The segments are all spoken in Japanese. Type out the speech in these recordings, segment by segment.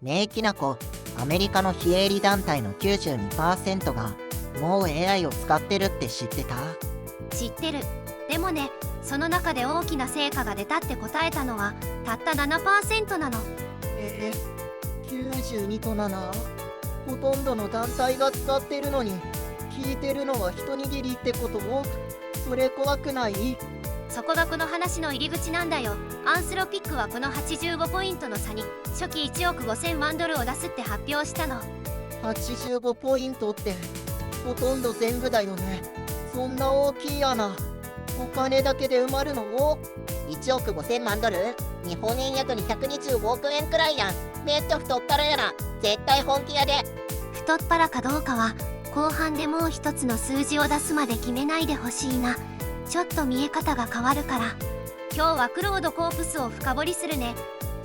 ねえきなこ、アメリカの非営利団体の 92% がもう AI を使ってるって知ってた？知ってる。でもね、その中で大きな成果が出たって答えたのはたった 7% なの。92と7？ほとんどの団体が使ってるのに、聞いてるのは一握りってこと？それ怖くない？そこがこの話の入り口なんだよ。アンスロピックはこの85ポイントの差に初期1億5000万ドルを出すって発表したの。85ポイントってほとんど全部だよね。そんな大きい穴、お金だけで埋まるの？1億5000万ドル？日本円約225億円くらいやん。めっちゃ太っ腹やな。絶対本気やで。太っ腹かどうかは後半でもう一つの数字を出すまで決めないでほしいな。ちょっと見え方が変わるから。今日はクロードコープスを深掘りするね。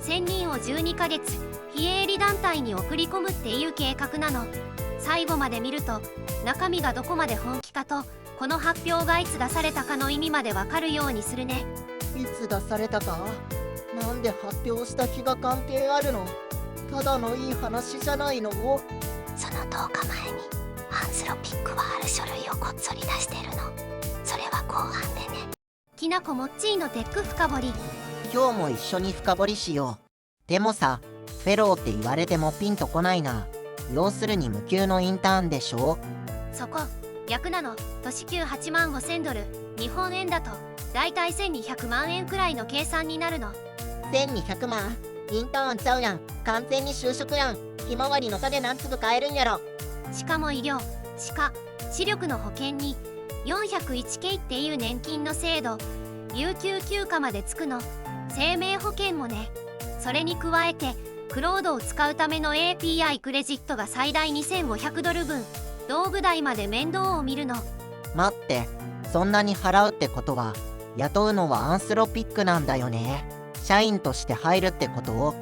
1000人を12ヶ月非営利団体に送り込むっていう計画なの。最後まで見ると中身がどこまで本気かと、この発表がいつ出されたかの意味までわかるようにするね。いつ出されたか？なんで発表した日が関係あるの？ただのいい話じゃないの？その10日前にアンスロピックはある書類をこっそり出してるの。それは後半でね。きなこもっちーのテック深掘り。今日も一緒に深掘りしよう。でもさ、フェローって言われてもピンとこないな。要するに無給のインターンでしょ？そこ逆なの。年給8万5000ドル、日本円だとだいたい1200万円くらいの計算になるの。1200万？インターンちゃうやん。完全に就職やん。ひまわりの種何粒買えるんやろ。しかも医療、歯科、視力の保険に 401K っていう年金の制度、有給休暇までつくの。生命保険もね。それに加えてクロードを使うための API クレジットが最大2500ドル分、道具代まで面倒を見るの。待って、そんなに払うってことは雇うのはアンスロピックなんだよね。社員として入るってこと？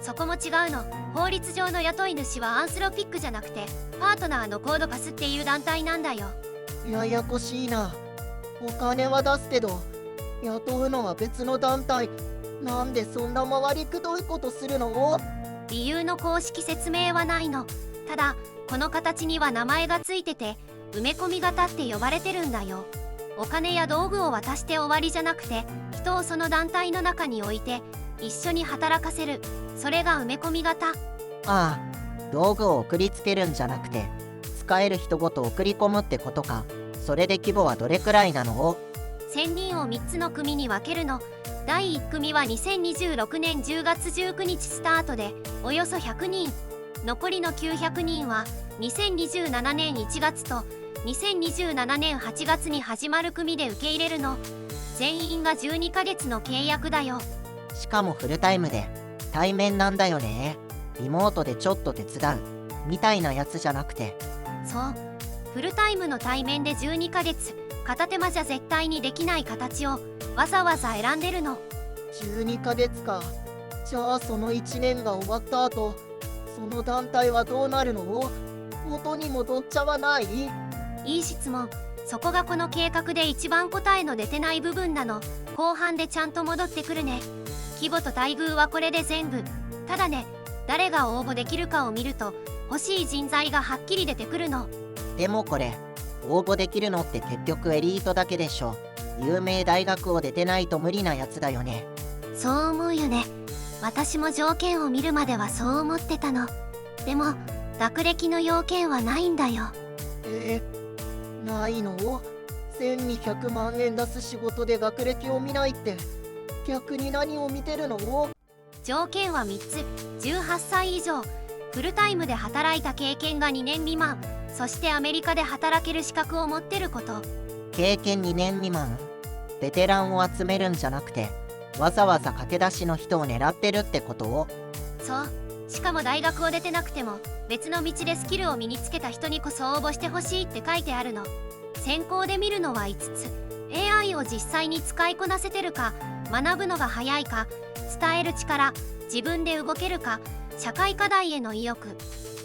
そこも違うの。法律上の雇い主はアンスロピックじゃなくてパートナーのコードパスっていう団体なんだよ。ややこしいな。お金は出すけど雇うのは別の団体。なんでそんな回りくどいことするの？理由の公式説明はないの。ただこの形には名前がついてて埋め込み型って呼ばれてるんだよ。お金や道具を渡して終わりじゃなくて、人をその団体の中に置いて一緒に働かせる。それが埋め込み型。ああ、道具を送りつけるんじゃなくて使える人ごと送り込むってことか。それで規模はどれくらいなの？1000人を3つの組に分けるの。第1組は2026年10月19日スタートでおよそ100人。残りの900人は2027年1月と2027年8月に始まる組で受け入れるの。全員が12ヶ月の契約だよ。しかもフルタイムで対面なんだよね。リモートでちょっと手伝うみたいなやつじゃなくて。そう、フルタイムの対面で12ヶ月、片手間じゃ絶対にできない形をわざわざ選んでるの。12ヶ月か。じゃあその1年が終わった後、その団体はどうなるの？元に戻っちゃわない？いい質問。そこがこの計画で一番答えの出てない部分なの。後半でちゃんと戻ってくるね。規模と待遇はこれで全部。ただね、誰が応募できるかを見ると欲しい人材がはっきり出てくるの。でもこれ応募できるのって結局エリートだけでしょ。有名大学を出てないと無理なやつだよね。そう思うよね。私も条件を見るまではそう思ってたの。でも学歴の要件はないんだよ。ないの？1200万円出す仕事で学歴を見ないって逆に何を見てるの？条件は3つ。18歳以上、フルタイムで働いた経験が2年未満、そしてアメリカで働ける資格を持ってること。経験2年未満？ベテランを集めるんじゃなくてわざわざ駆け出しの人を狙ってるってこと？そう。しかも大学を出てなくても別の道でスキルを身につけた人にこそ応募してほしいって書いてあるの。先行で見るのは5つ。 AI を実際に使いこなせてるか、学ぶのが早いか、伝える力、自分で動けるか、社会課題への意欲。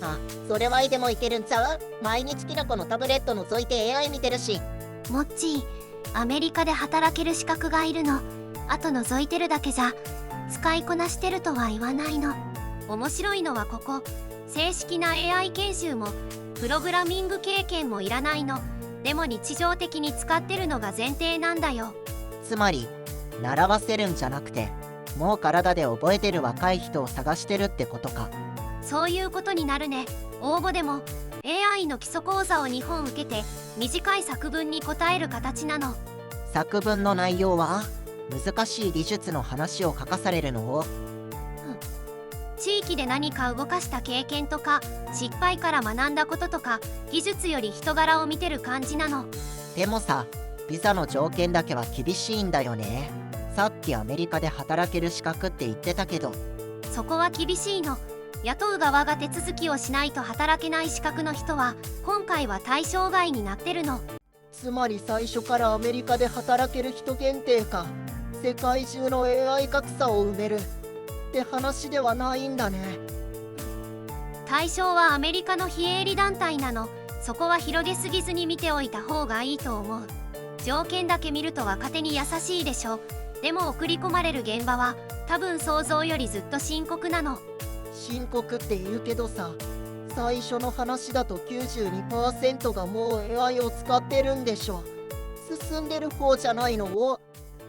あ、それはいでもいけるんちゃう？毎日きなこのタブレット覗いて AI 見てるし。もっちー、アメリカで働ける資格がいるの。あと覗いてるだけじゃ使いこなしてるとは言わないの。面白いのはここ。正式な AI 研修もプログラミング経験もいらないの。でも日常的に使ってるのが前提なんだよ。つまり習わせるんじゃなくて、もう体で覚えてる若い人を探してるってことか。そういうことになるね。応募でも AI の基礎講座を2本受けて短い作文に答える形なの。作文の内容は難しい技術の話を書かされるのを。地域で何か動かした経験とか失敗から学んだこととか、技術より人柄を見てる感じなの。でもさ、ビザの条件だけは厳しいんだよね。さっきアメリカで働ける資格って言ってたけど。そこは厳しいの。雇う側が手続きをしないと働けない資格の人は今回は対象外になってるの。つまり最初からアメリカで働ける人限定か。世界中の AI 格差を埋めるって話ではないんだね。対象はアメリカの非営利団体なの。そこは広げすぎずに見ておいた方がいいと思う。条件だけ見ると若手に優しいでしょ。でも送り込まれる現場は多分想像よりずっと深刻なの。深刻って言うけどさ、最初の話だと 92% がもう AI を使ってるんでしょ。進んでる方じゃないのを。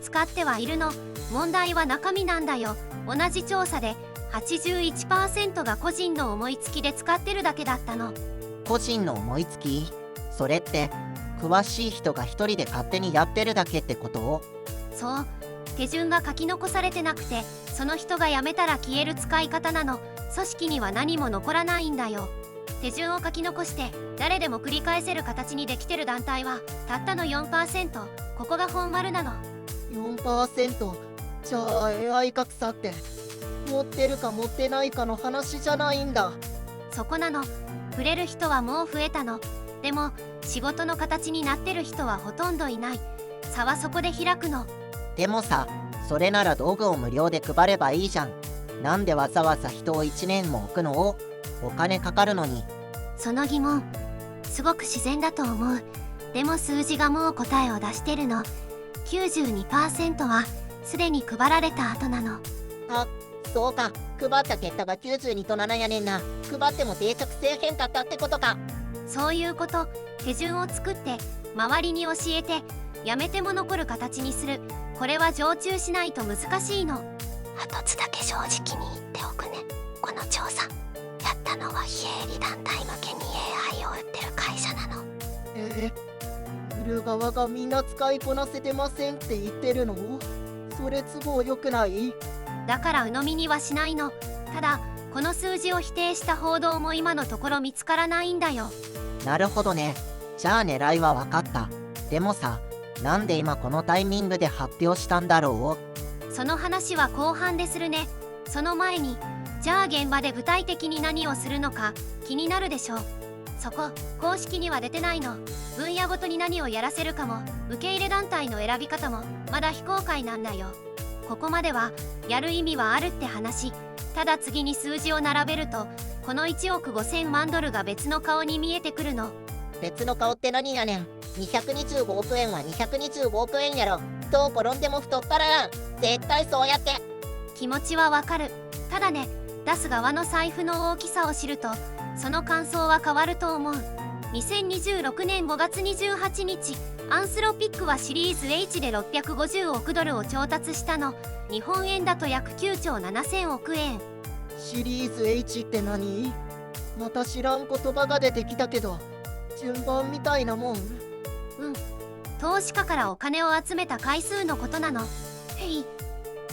使ってはいるの。問題は中身なんだよ。同じ調査で 81% が個人の思いつきで使ってるだけだったの。個人の思いつき？それって詳しい人が一人で勝手にやってるだけってこと？そう、手順が書き残されてなくて、その人が辞めたら消える使い方なの。組織には何も残らないんだよ。手順を書き残して誰でも繰り返せる形にできてる団体はたったの 4%。 ここが本丸なの。 4%？ じゃあ AI 格差って持ってるか持ってないかの話じゃないんだ。そこなの。触れる人はもう増えたの。でも仕事の形になってる人はほとんどいない。差はそこで開くの。でもさ、それなら道具を無料で配ればいいじゃん。なんでわざわざ人を1年も置くのを？お金かかるのに。その疑問すごく自然だと思う。でも数字がもう答えを出してるの。 92% はすでに配られた後なの。あ、そうか。配った結果が92と7やねんな。配っても定着せえへんかったってことか。そういうこと。手順を作って周りに教えて、やめても残る形にする。これは常駐しないと難しいの。一つだけ正直に言っておくね。この調査やったのは非営利団体向けに AI を売ってる会社なの。売る側がみんな使いこなせてませんって言ってるの？それ都合よくない？だから鵜呑みにはしないの。ただこの数字を否定した報道も今のところ見つからないんだよ。なるほどね。じゃあ狙いは分かった。でもさ、なんで今このタイミングで発表したんだろう？その話は後半でするね。その前に、じゃあ現場で具体的に何をするのか気になるでしょう。そこ公式には出てないの。分野ごとに何をやらせるかも受け入れ団体の選び方もまだ非公開なんだよ。ここまではやる意味はあるって話。ただ次に数字を並べるとこの1億5000万ドルが別の顔に見えてくるの。別の顔って何やねん。225億円は225億円やろ。どう転んでも太っ腹やん。絶対そうやって。気持ちはわかる。ただね、出す側の財布の大きさを知るとその感想は変わると思う。2026年5月28日、アンスロピックはシリーズ H で650億ドルを調達したの。日本円だと約9兆7000億円。シリーズ H って何？また知らん言葉が出てきたけど、順番みたいなもん？投資家からお金を集めた回数のことなの。A、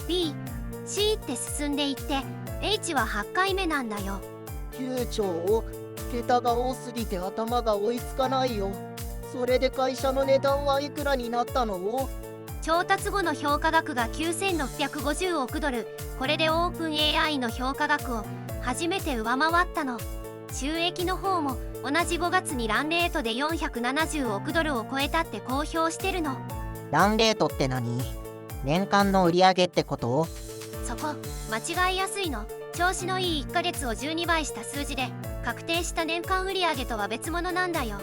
B、C って進んでいって H は8回目なんだよ。9兆？桁が多すぎて頭が追いつかないよ。それで会社の値段はいくらになったの？調達後の評価額が9650億ドル。これでオープン AI の評価額を初めて上回ったの。収益の方も同じ5月にランレートで470億ドルを超えたって公表してるの。ランレートって何？年間の売り上げってこと？そこ間違いやすいの。調子のいい1ヶ月を12倍した数字で確定した年間売上とは別物なんだよ。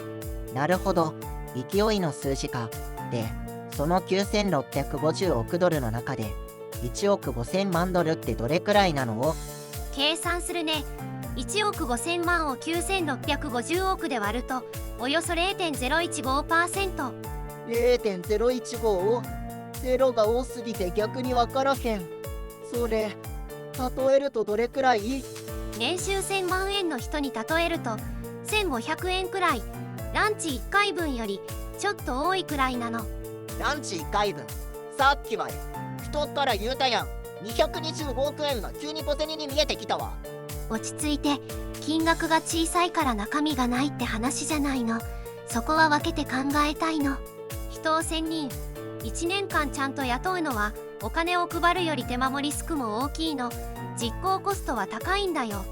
なるほど、勢いの数字か。で、その9650億ドルの中で1億5000万ドルってどれくらいなの？計算するね。1億5000万を9650億で割るとおよそ 0.015%。 0.015？ ゼロが多すぎて逆に分からへん。それ例えるとどれくらい？年収1000万円の人に例えると1500円くらい。ランチ1回分よりちょっと多いくらいなの。ランチ1回分。さっきまで太ったら言うたやん。225億円が急に小銭に見えてきたわ。落ち着いて、金額が小さいから中身がないって話じゃないの。そこは分けて考えたいの。人を1000人1年間ちゃんと雇うのはお金を配るより手間もリスクも大きいの。実行コストは高いんだよ。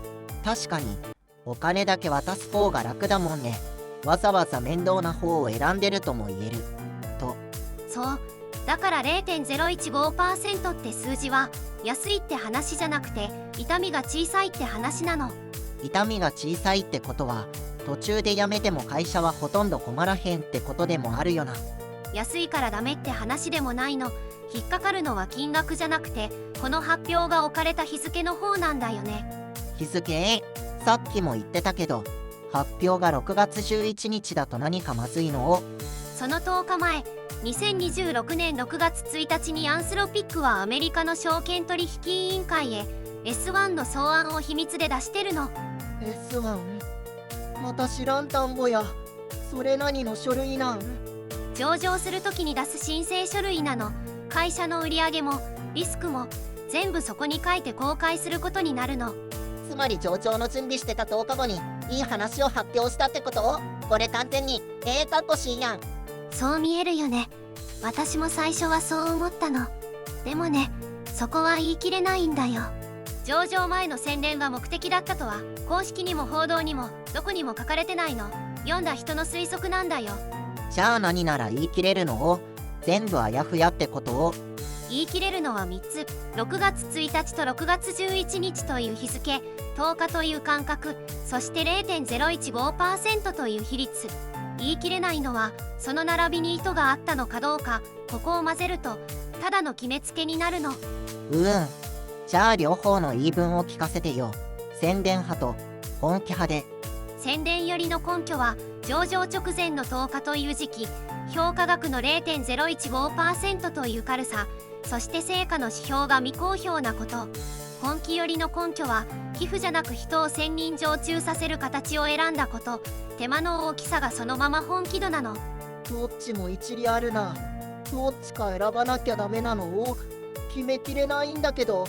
確かにお金だけ渡す方が楽だもんね。わざわざ面倒な方を選んでるとも言えると。そうだから 0.015% って数字は安いって話じゃなくて痛みが小さいって話なの。痛みが小さいってことは途中で辞めても会社はほとんど困らへんってことでもあるよな。安いからダメって話でもないの。引っかかるのは金額じゃなくてこの発表が置かれた日付の方なんだよね。日付？さっきも言ってたけど発表が6月11日だと何かまずいの？その10日前2026年6月1日にアンスロピックはアメリカの証券取引委員会へ S1 の草案を秘密で出してるの。 S1？ また知らん単語や。それ何の書類なん？上場するときに出す申請書類なの。会社の売り上げもリスクも全部そこに書いて公開することになるの。つまり上場の準備してた10日後にいい話を発表したってこと？これ完全にかっこしいやん。そう見えるよね。私も最初はそう思ったの。でもね、そこは言い切れないんだよ。上場前の宣伝が目的だったとは公式にも報道にもどこにも書かれてないの。読んだ人の推測なんだよ。じゃあ何なら言い切れるの？全部あやふやってことを？言い切れるのは3つ。6月1日と6月11日という日付、10日という間隔、そして 0.015% という比率。言い切れないのはその並びに意図があったのかどうか。ここを混ぜるとただの決めつけになるの。じゃあ両方の言い分を聞かせてよ。宣伝派と本気派で。宣伝寄りの根拠は上場直前の10日という時期、評価額の 0.015% という軽さ、そして成果の指標が未公表なこと。本気寄りの根拠は寄付じゃなく人を1000人常駐させる形を選んだこと。手間の大きさがそのまま本気度なの。どっちも一理あるな。どっちか選ばなきゃダメなのを決めきれないんだけど。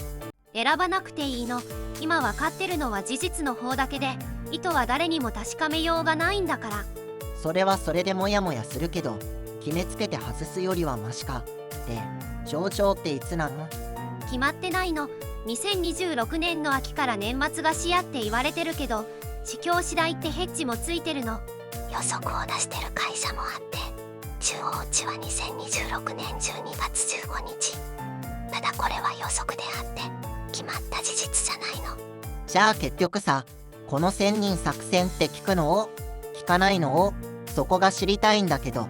選ばなくていいの。今分かってるのは事実の方だけで、意図は誰にも確かめようがないんだから。それはそれでモヤモヤするけど、決めつけて外すよりはマシか。で、上場っていつなの？決まってないの。2026年の秋から年末が視野って言われてるけど、市況次第ってヘッジもついてるの。予測を出してる会社もあって、中央値は2026年12月15日。ただこれは予測であって決まった事実じゃないの。じゃあ結局さ、この1000人作戦って聞くのを聞かないのを、そこが知りたいんだけど。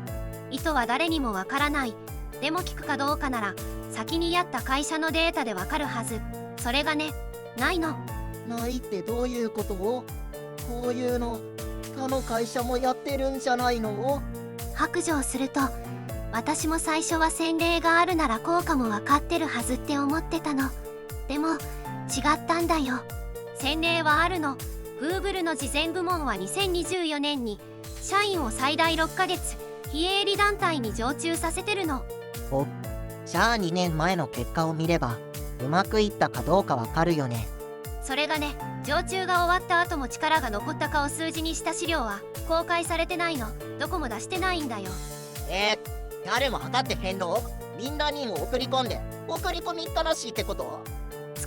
意図は誰にもわからない。でも聞くかどうかなら先にやった会社のデータでわかるはず。それがね、ないの。ないってどういうことを？こういうの他の会社もやってるんじゃないの？白状すると、私も最初は先例があるなら効果も分かってるはずって思ってたの。でも違ったんだよ。先例はあるの。 Google の慈善部門は2024年に社員を最大6ヶ月非営利団体に常駐させてるの。じゃあ2年前の結果を見ればうまくいったかどうかわかるよね。それがね、常駐が終わった後も力が残ったかを数字にした資料は公開されてないの。どこも出してないんだよ。誰も測ってへんの？みんなにも送り込んで送り込みったらしいってこと？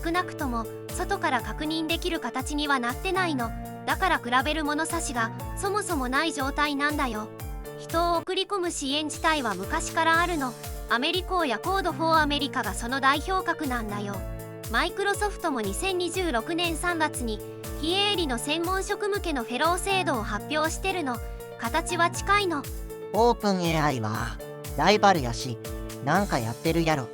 少なくとも外から確認できる形にはなってないの。だから比べる物差しがそもそもない状態なんだよ。人を送り込む支援自体は昔からあるの。アメリコーやコードフォーアメリカがその代表格なんだよ。マイクロソフトも2026年3月に非営利の専門職向けのフェロー制度を発表してるの。形は近いの。オープン AI はライバルやし、なんかやってるやろ。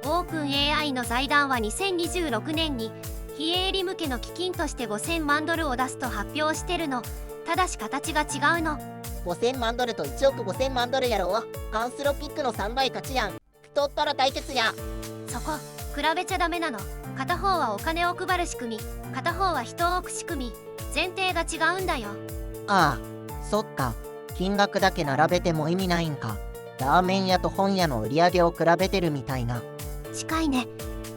オープン AI の財団は2026年に非営利向けの基金として5000万ドルを出すと発表してるの。ただし形が違うの。5000万ドルと1億5000万ドルやろ。カンスロピックの3倍勝ちやん。太ったら対決や。そこ比べちゃダメなの。片方はお金を配る仕組み、片方は人を置く仕組み。前提が違うんだよ。ああ、そっか。金額だけ並べても意味ないんか。ラーメン屋と本屋の売り上げを比べてるみたいな。近いね。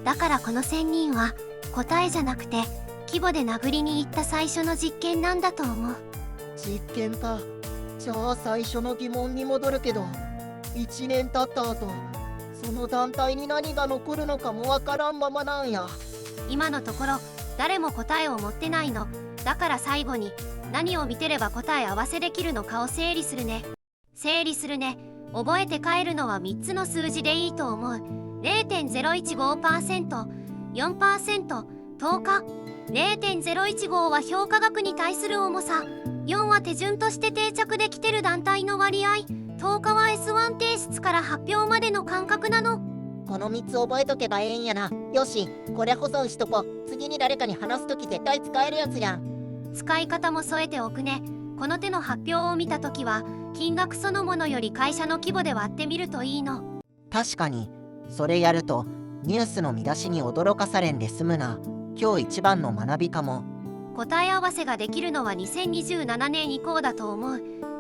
だからこの1000人は答えじゃなくて規模で殴りに行った最初の実験なんだと思う。実験か。じゃあ最初の疑問に戻るけど、1年経った後、その団体に何が残るのかもわからんままなんや。今のところ誰も答えを持ってないの。だから最後に何を見てれば答え合わせできるのかを整理するね。覚えて帰るのは3つの数字でいいと思う。 0.015%、 4%、10日。 0.015 は評価額に対する重さ、4は手順として定着できてる団体の割合、10日は S1 提出から発表までの間隔なの。この3つ覚えとけばええんやな。よし、これ保存しとこ。次に誰かに話すとき絶対使えるやつやん。使い方も添えておくね。この手の発表を見たときは金額そのものより会社の規模で割ってみるといいの。確かに、それやるとニュースの見出しに驚かされんで済むな。今日一番の学びかも。答え合わせができるのは2027年以降だと思う。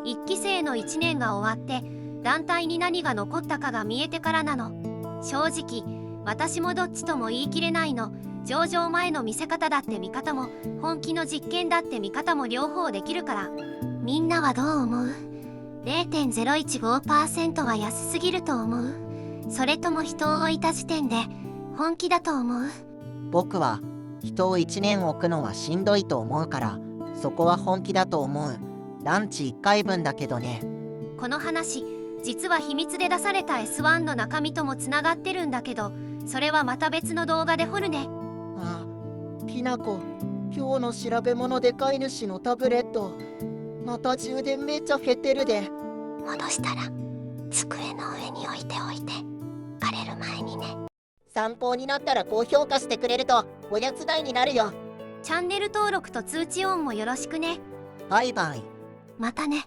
1期生の1年が終わって団体に何が残ったかが見えてからなの。正直私もどっちとも言い切れないの。上場前の見せ方だって見方も、本気の実験だって見方も両方できるから。みんなはどう思う？ 0.015% は安すぎると思う？それとも人を置いた時点で本気だと思う？僕は人を1年置くのはしんどいと思うから、そこは本気だと思う。ランチ1回分だけどね。この話実は秘密で出された S1 の中身ともつながってるんだけど、それはまた別の動画で掘るね。あ、きなこ、今日の調べ物で飼い主のタブレット、また充電めっちゃ減ってるで。戻したら机の上に置いておいて、枯れる前にね。参考になったら高評価してくれるとおやつ代になるよ。チャンネル登録と通知オンもよろしくね。バイバイ。またね。